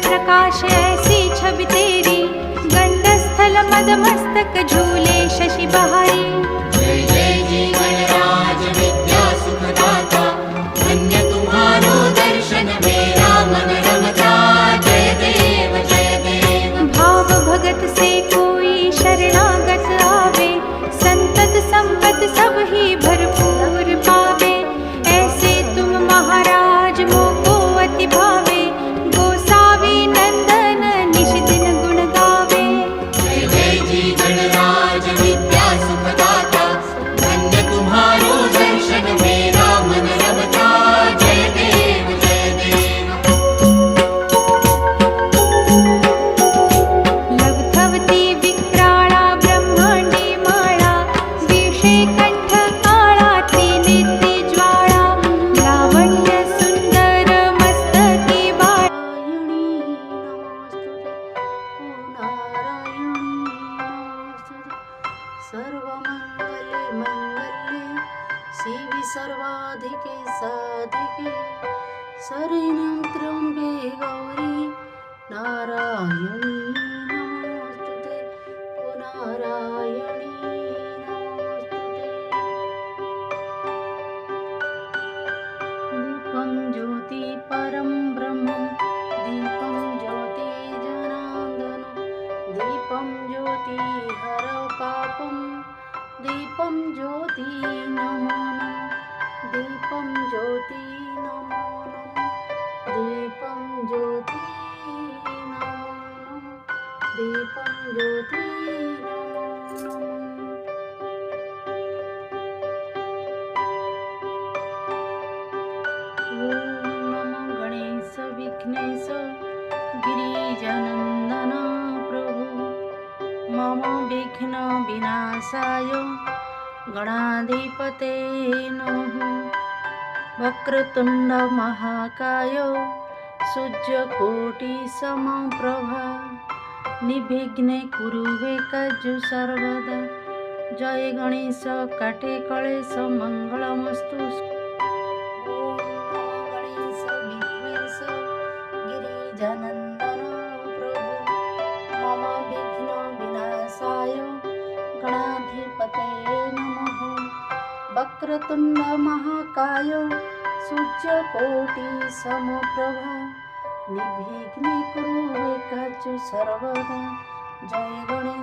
प्रकाश ऐसी छवि तेरी, गंडस्थल मदमस्तक झूले शशि बहारी। जय जय जी गणराज विद्या सुखदाता, धन्य तुम्हारो दर्शन मेरा मन रमता। जय देव जय देव। भाव भगत से कोई शरणागत आवे, संतत संपत सब ही भरपूर पावे। ऐसे तुम महाराज मोको अति भावे, गोसावी नंदन निश दिन गुण गावे। जय जय जी गणराज विद्या सुखदाता, धन्य तुम्हारो दर्शन मेरा मन रमता। जय देव जय देव। लवथवती विक्राळा ब्रह्मांडी माळा, विषे कंठ काळा त्रिनेत्री ज्वाळा। लावण्य सुंदर मस्तकी बाळा। सर्वमंगले मंगल्ये शिवे सर्वाधिके साधिके, शरण्यं त्र्यंबके गौरी नारायणी नमोस्तुते। ओ नारायणी नमोस्तुते। दीपं ज्योति परं ब्रह्मं, दीपं ज्योति जनार्दन, दीपं ज्योति हरौ पापं, दीपं ज्योति नमो नमः, दीपं ज्योति नमो नमः, दीपं ज्योति नमो नमः, दीपं ज्योति नमो नमः। ओम नमो गणेश विघ्नेश गिरिजानंदन प्रभु, मम विघ्न विनाशाय गणाधिपते नमः। वक्रतुंड महाकाय सूर्यकोटि समप्रभा, निर्विघ्ने कुरु मे कार्यं सर्वदा। जय गणेश काटे कलेश मंगलमस्तु। ओम नमो गणेश विघ्नेश गिरिजानंदन प्रभु, मम विघ्न विनाशाय गणाधिपते नमः। वक्रतुंड महाकाय सूर्यकोटि समप्रभा, निर्विघ्ने कुरु मे कार्यं सर्वदा। जय गणेश।